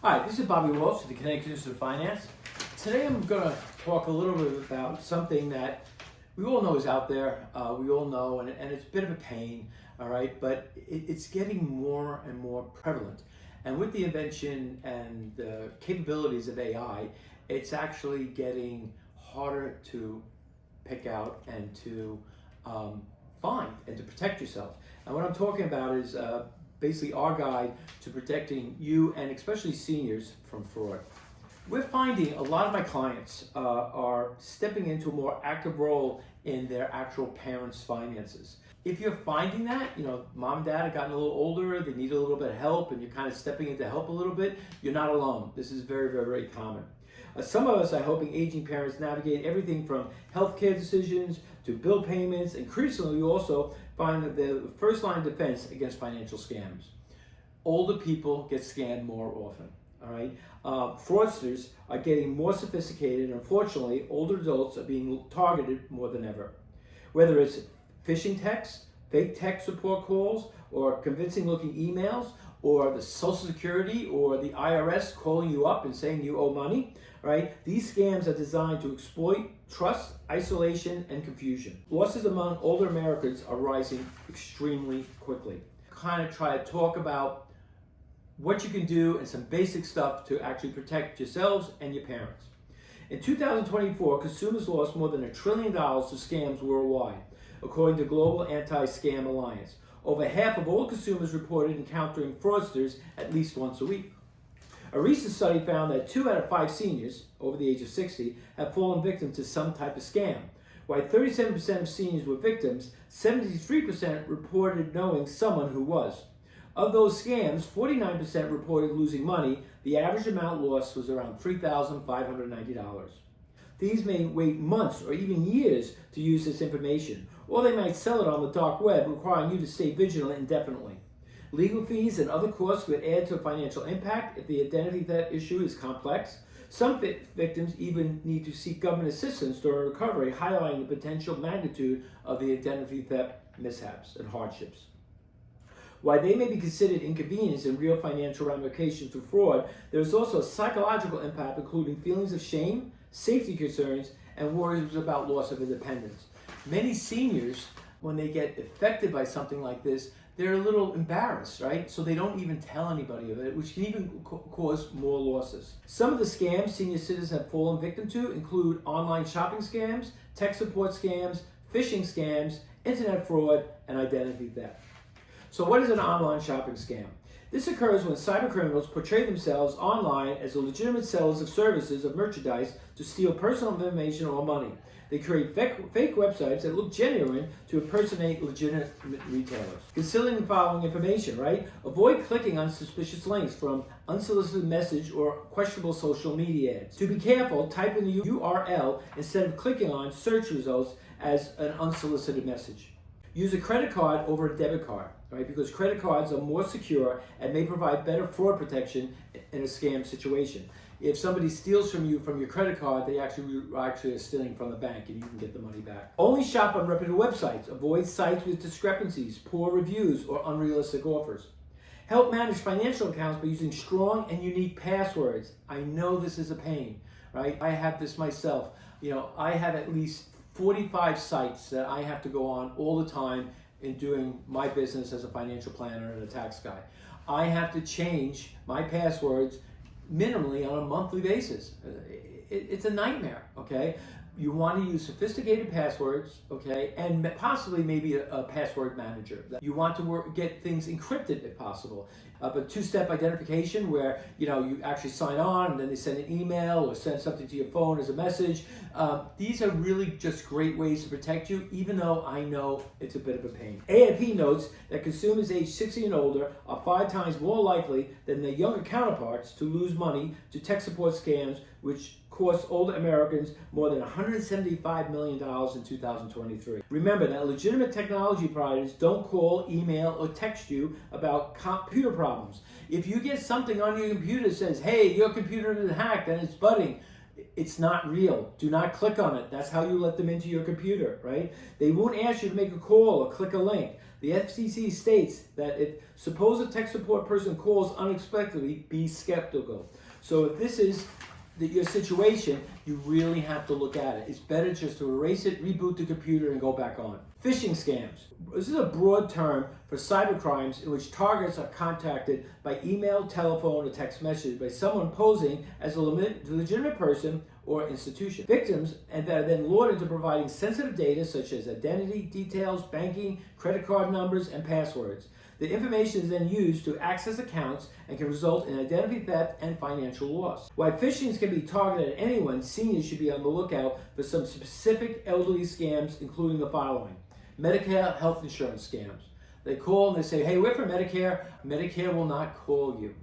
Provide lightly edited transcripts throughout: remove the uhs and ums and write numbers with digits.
Hi, this is Bobby Walsh with the Connecticut Institute of Finance. Today I'm going to talk a little bit about something that we all know is out there. We all know, and it's a bit of a pain, all right, but it's getting more and more prevalent. And with the invention and the capabilities of AI, it's actually getting harder to pick out and to find and to protect yourself. And what I'm talking about is basically our guide to protecting you and especially seniors from fraud. We're finding a lot of my clients are stepping into a more active role in their actual parents' finances. If you're finding that, mom and dad have gotten a little older, they need a little bit of help, and you're kind of stepping in to help a little bit, you're not alone. This is very, very, very common. Some of us are helping aging parents navigate everything from healthcare decisions to bill payments. Increasingly, we also find that the first line of defense against financial scams. Older people get scammed more often. All right, fraudsters are getting more sophisticated, and unfortunately, older adults are being targeted more than ever. Whether it's phishing texts, fake tech support calls, or convincing-looking emails, or the Social Security or the IRS calling you up and saying you owe money, right? These scams are designed to exploit trust, isolation, and confusion. Losses among older Americans are rising extremely quickly. Kind of try to talk about what you can do and some basic stuff to actually protect yourselves and your parents. In 2024, consumers lost more than $1 trillion to scams worldwide, according to Global Anti-Scam Alliance. Over half of all consumers reported encountering fraudsters at least once a week. A recent study found that 2 out of 5 seniors over the age of 60 have fallen victim to some type of scam. While 37% of seniors were victims, 73% reported knowing someone who was. Of those scams, 49% reported losing money. The average amount lost was around $3,590. Thieves may wait months or even years to use this information, or they might sell it on the dark web, requiring you to stay vigilant indefinitely. Legal fees and other costs could add to financial impact if the identity theft issue is complex. Some victims even need to seek government assistance during recovery, highlighting the potential magnitude of the identity theft mishaps and hardships. While they may be considered inconvenience and real financial ramifications for fraud, there is also a psychological impact, including feelings of shame, safety concerns, and worries about loss of independence. Many seniors, when they get affected by something like this, they're a little embarrassed, right? So they don't even tell anybody of it, which can even cause more losses. Some of the scams senior citizens have fallen victim to include online shopping scams, tech support scams, phishing scams, internet fraud, and identity theft. So what is an online shopping scam? This occurs when cybercriminals portray themselves online as legitimate sellers of services of merchandise to steal personal information or money. They create fake websites that look genuine to impersonate legitimate retailers. Concealing the following information, right? Avoid clicking on suspicious links from unsolicited message or questionable social media ads. To be careful, type in the URL instead of clicking on search results as an unsolicited message. Use a credit card over a debit card, right? Because credit cards are more secure and may provide better fraud protection in a scam situation. If somebody steals from you from your credit card, they actually are stealing from the bank and you can get the money back. Only shop on reputable websites. Avoid sites with discrepancies, poor reviews, or unrealistic offers. Help manage financial accounts by using strong and unique passwords. I know this is a pain, right? I have this myself. I have at least 45 sites that I have to go on all the time in doing my business as a financial planner and a tax guy. I have to change my passwords minimally on a monthly basis. It's a nightmare, okay? You want to use sophisticated passwords, okay, and possibly maybe a password manager. You want to get things encrypted if possible. But two-step identification where you actually sign on and then they send an email or send something to your phone as a message. These are really just great ways to protect you, even though I know it's a bit of a pain. AIP notes that consumers aged 60 and older are 5 times more likely than their younger counterparts to lose money to tech support scams, which cost older Americans more than $175 million in 2023. Remember that legitimate technology providers don't call, email, or text you about computer problems. If you get something on your computer that says, hey, your computer is hacked and it's budding, it's not real. Do not click on it. That's how you let them into your computer, right? They won't ask you to make a call or click a link. The FCC states that if suppose a tech support person calls unexpectedly, be skeptical. So if this is your situation, you really have to look at it. It's better just to erase it, reboot the computer, and go back on. Phishing scams. This is a broad term for cybercrimes in which targets are contacted by email, telephone, or text message by someone posing as a legitimate person or institution. Victims and that are then lured into providing sensitive data such as identity, details, banking, credit card numbers, and passwords. The information is then used to access accounts and can result in identity theft and financial loss. While phishing can be targeted at anyone, seniors should be on the lookout for some specific elderly scams, including the following. Medicare health insurance scams. They call and they say, hey, we're for Medicare. Medicare will not call you.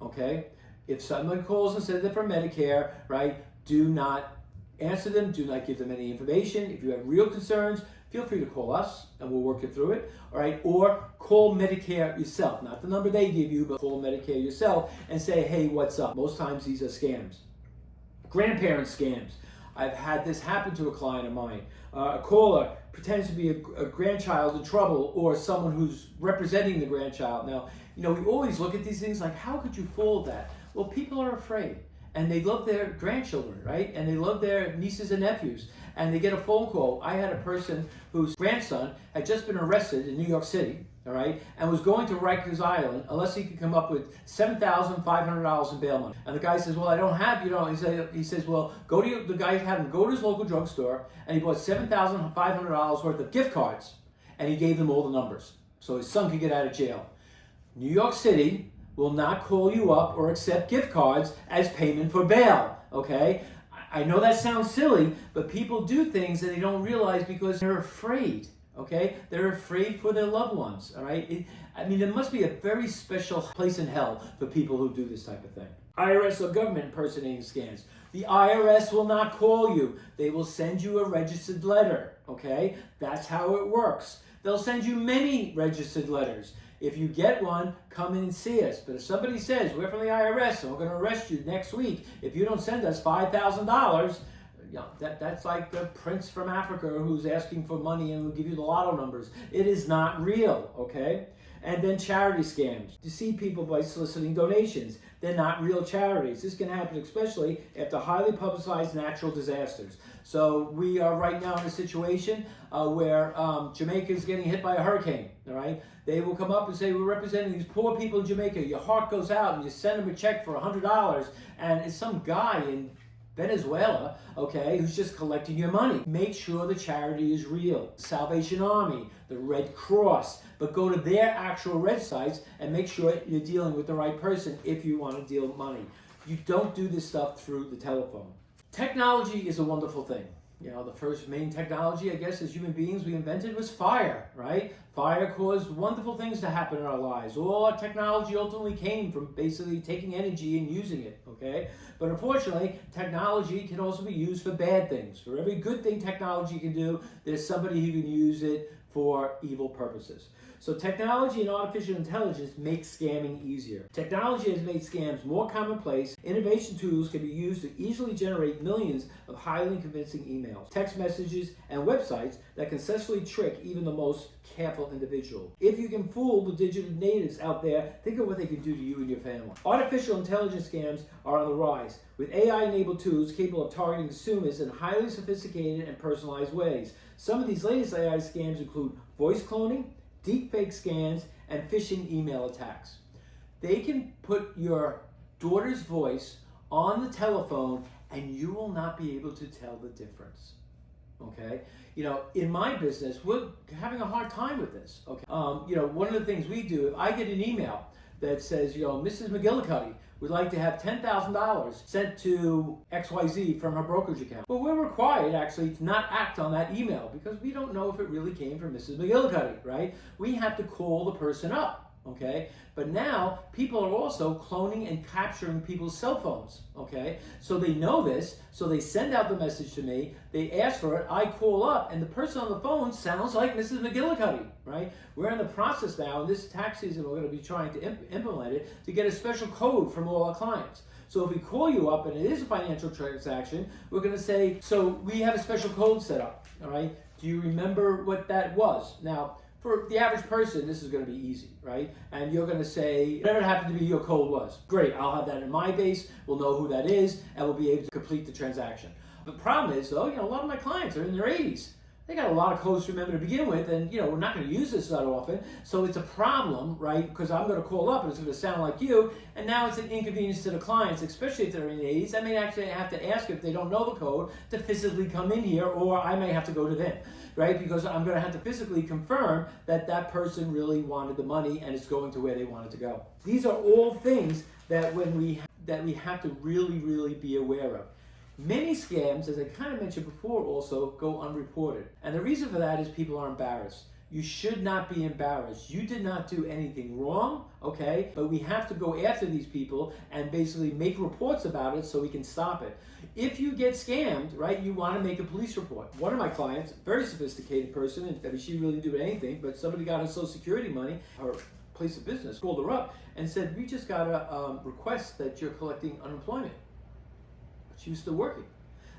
Okay? If someone calls and says they're for Medicare, right, do not answer them. Do not give them any information. If you have real concerns, feel free to call us and we'll work you through it, all right? Or call Medicare yourself, not the number they give you, but call Medicare yourself and say, hey, what's up? Most times these are scams. Grandparent scams. I've had this happen to a client of mine. A caller pretends to be a grandchild in trouble or someone who's representing the grandchild. Now, we always look at these things like, how could you fool that? Well, people are afraid. And they love their grandchildren, right? And they love their nieces and nephews. And they get a phone call. I had a person whose grandson had just been arrested in New York City, all right, and was going to Rikers Island unless he could come up with $7,500 in bail money. And the guy says, well, I don't have, he says, well, the guy had him go to his local drugstore and he bought $7,500 worth of gift cards and he gave them all the numbers so his son could get out of jail. New York City will not call you up or accept gift cards as payment for bail, okay? I know that sounds silly, but people do things that they don't realize because they're afraid, okay? They're afraid for their loved ones, all right? There must be a very special place in hell for people who do this type of thing. IRS or government impersonating scams. The IRS will not call you. They will send you a registered letter, okay? That's how it works. They'll send you many registered letters. If you get one, come in and see us. But if somebody says, we're from the IRS and we're going to arrest you next week, if you don't send us $5,000, that's like the prince from Africa who's asking for money and will give you the lotto numbers. It is not real, okay? And then charity scams. Deceive people by soliciting donations. They're not real charities. This can happen especially after highly publicized natural disasters. So we are right now in a situation where Jamaica is getting hit by a hurricane, all right? They will come up and say, we're representing these poor people in Jamaica. Your heart goes out and you send them a check for $100 and it's some guy in Venezuela, okay, who's just collecting your money. Make sure the charity is real. Salvation Army, the Red Cross, but go to their actual websites and make sure you're dealing with the right person if you want to deal money. You don't do this stuff through the telephone. Technology is a wonderful thing. The first main technology, I guess, as human beings we invented was fire, right? Fire caused wonderful things to happen in our lives. All our technology ultimately came from basically taking energy and using it, okay? But unfortunately, technology can also be used for bad things. For every good thing technology can do, there's somebody who can use it for evil purposes. So technology and artificial intelligence make scamming easier. Technology has made scams more commonplace. Innovation tools can be used to easily generate millions of highly convincing emails, text messages, and websites that can successfully trick even the most careful individual. If you can fool the digital natives out there, think of what they can do to you and your family. Artificial intelligence scams are on the rise, with AI-enabled tools capable of targeting consumers in highly sophisticated and personalized ways. Some of these latest AI scams include voice cloning, deepfake scans, and phishing email attacks. They can put your daughter's voice on the telephone and you will not be able to tell the difference, okay? In my business, we're having a hard time with this, okay? One of the things we do, if I get an email that says, Mrs. McGillicuddy would like to have $10,000 sent to XYZ from her brokerage account. But we're required actually to not act on that email because we don't know if it really came from Mrs. McGillicuddy, right? We have to call the person up, okay? But now people are also cloning and capturing people's cell phones, okay? So they know this, so they send out the message to me, they ask for it, I call up, and the person on the phone sounds like Mrs. McGillicuddy, right? We're in the process now, in this tax season, we're going to be trying to implement it to get a special code from all our clients. So if we call you up and it is a financial transaction, we're going to say, so we have a special code set up, all right? Do you remember what that was? Now, For the average person, this is going to be easy, right? And you're going to say, whatever happened to be your code was. Great, I'll have that in my base, we'll know who that is, and we'll be able to complete the transaction. The problem is, though, a lot of my clients are in their 80s. They got a lot of codes to remember to begin with, and we're not going to use this that often, so it's a problem, right? Because I'm going to call up and it's going to sound like you, and now it's an inconvenience to the clients, especially if they're in the 80s. I may actually have to ask if they don't know the code to physically come in here, or I may have to go to them, right? Because I'm going to have to physically confirm that that person really wanted the money and it's going to where they wanted to go. These are all things that we have to really, really be aware of. Many scams, as I kind of mentioned before, also go unreported. And the reason for that is people are embarrassed. You should not be embarrassed. You did not do anything wrong, okay? But we have to go after these people and basically make reports about it so we can stop it. If you get scammed, right, you want to make a police report. One of my clients, very sophisticated person, and she really didn't do anything, but somebody got her Social Security money, her place of business, called her up and said, we just got a request that you're collecting unemployment. She was still working.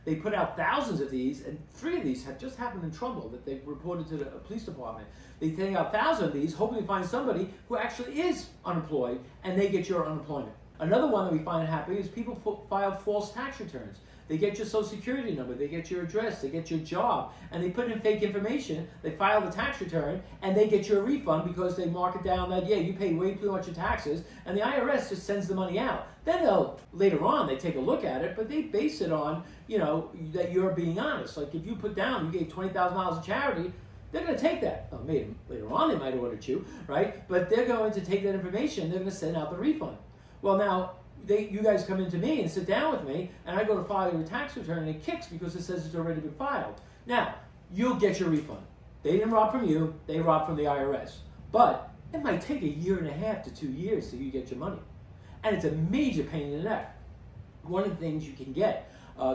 They put out thousands of these, and 3 of these have just happened in Trumbull that they reported to the police department. They take out thousands of these, hoping to find somebody who actually is unemployed, and they get your unemployment. Another one that we find happening is people file false tax returns. They get your Social Security number, they get your address, they get your job, and they put in fake information. They file the tax return, and they get your refund because they mark it down that, yeah, you paid way too much in taxes, and the IRS just sends the money out. Then later on, they take a look at it, but they base it on, that you're being honest. Like if you put down, you gave $20,000 in charity, they're going to take that. Well, maybe later on they might have ordered you, right? But they're going to take that information, they're going to send out the refund. Well, now, you guys come into me and sit down with me, and I go to file your tax return, and it kicks because it says it's already been filed. Now, you'll get your refund. They didn't rob from you, they robbed from the IRS. But it might take 1.5 to 2 years till you get your money. And it's a major pain in the neck. One of the things you can get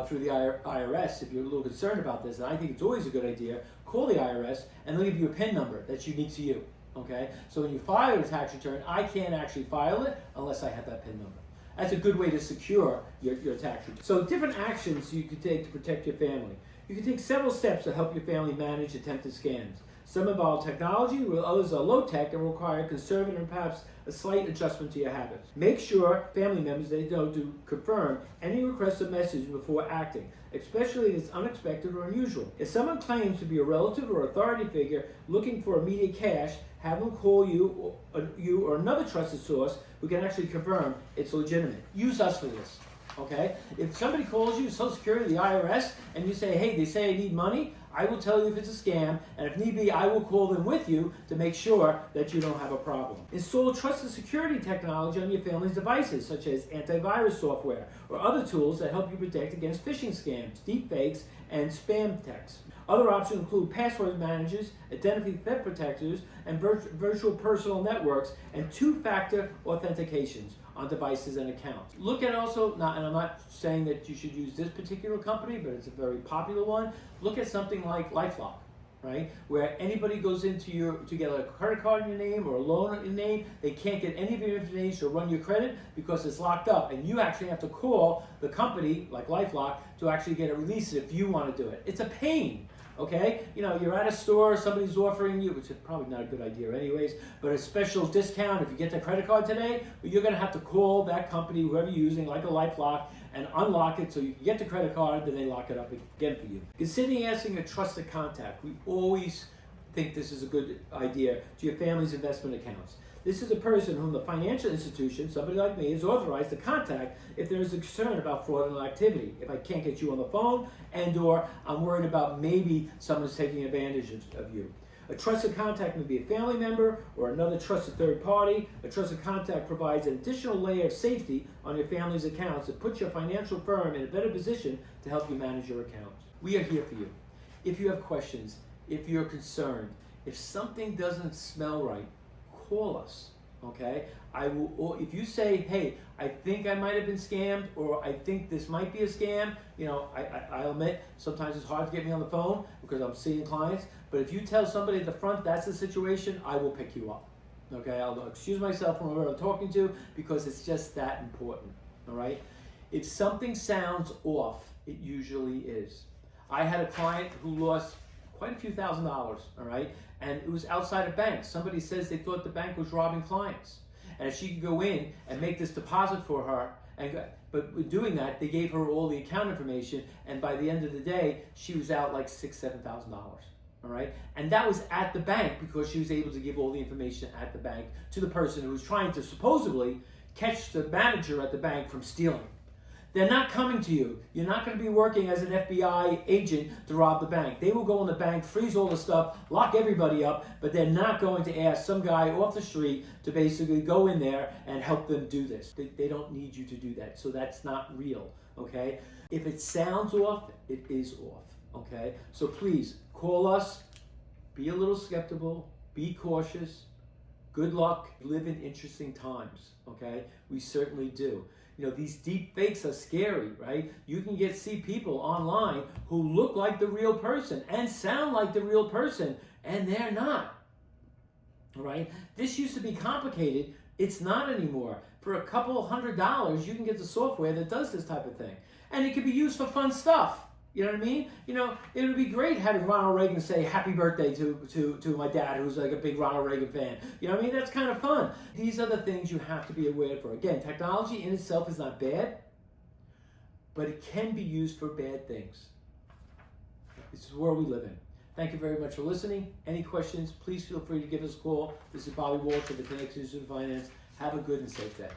through the IRS, if you're a little concerned about this, and I think it's always a good idea, call the IRS, and they'll give you a PIN number that's unique to you. Okay? So when you file your tax return, I can't actually file it unless I have that PIN number. That's a good way to secure your tax return. So different actions you can take to protect your family. You can take several steps to help your family manage attempted scams. Some involve technology, while others are low-tech and require conservative and perhaps a slight adjustment to your habits. Make sure family members they know to confirm any request of message before acting, especially if it's unexpected or unusual. If someone claims to be a relative or authority figure looking for immediate cash, have them call you or another trusted source who can actually confirm it's legitimate. Use us for this, okay? If somebody calls you, Social Security, the IRS, and you say, hey, they say I need money, I will tell you if it's a scam, and if need be, I will call them with you to make sure that you don't have a problem. Install trusted security technology on your family's devices, such as antivirus software or other tools that help you protect against phishing scams, deepfakes, and spam texts. Other options include password managers, identity theft protectors, and virtual personal networks, and two-factor authentications on devices and accounts. Look at also, and I'm not saying that you should use this particular company, but it's a very popular one. Look at something like LifeLock, right? Where anybody goes into to get a credit card in your name or a loan in your name, they can't get any of your information or run your credit because it's locked up, and you actually have to call the company like LifeLock to actually get it released if you want to do it. It's a pain. Okay, you're at a store, somebody's offering you, which is probably not a good idea anyways, but a special discount if you get the credit card today, you're going to have to call that company, whoever you're using, like a LifeLock, and unlock it so you can get the credit card, then they lock it up again for you. Consider asking a trusted contact. We always think this is a good idea to your family's investment accounts. This is a person whom the financial institution, somebody like me, is authorized to contact if there is a concern about fraudulent activity. If I can't get you on the phone and/or I'm worried about maybe someone's taking advantage of you. A trusted contact may be a family member or another trusted third party. A trusted contact provides an additional layer of safety on your family's accounts that puts your financial firm in a better position to help you manage your accounts. We are here for you. If you have questions, if you're concerned, if something doesn't smell right, call us, okay? Or if you say, hey, I think I might have been scammed, or I think this might be a scam, I'll admit, sometimes it's hard to get me on the phone because I'm seeing clients, but if you tell somebody at the front that's the situation, I will pick you up, okay? I'll excuse myself from whoever I'm talking to because it's just that important, all right? If something sounds off, it usually is. I had a client who lost quite a few $1,000s, all right? And it was outside a bank. Somebody says they thought the bank was robbing clients. And if she could go in and make this deposit for her, but with doing that, they gave her all the account information, and by the end of the day, she was out like $6,000, $7,000. All right, and that was at the bank because she was able to give all the information at the bank to the person who was trying to supposedly catch the manager at the bank from stealing. They're not coming to you. You're not going to be working as an FBI agent to rob the bank. They will go in the bank, freeze all the stuff, lock everybody up, but they're not going to ask some guy off the street to basically go in there and help them do this. They don't need you to do that, so that's not real, okay? If it sounds off, it is off, okay? So please, call us, be a little skeptical, be cautious, good luck, live in interesting times, okay? We certainly do. You know, these deep fakes are scary, right? You can see people online who look like the real person and sound like the real person, and they're not, all right? This used to be complicated. It's not anymore. For a couple $100, you can get the software that does this type of thing. And it can be used for fun stuff. You know what I mean? You know, it would be great having Ronald Reagan say happy birthday to my dad, who's like a big Ronald Reagan fan. You know what I mean? That's kind of fun. These are the things you have to be aware for. Again, technology in itself is not bad, but it can be used for bad things. This is the world we live in. Thank you very much for listening. Any questions, please feel free to give us a call. This is Bobby Walsh of the Connections to Finance. Have a good and safe day.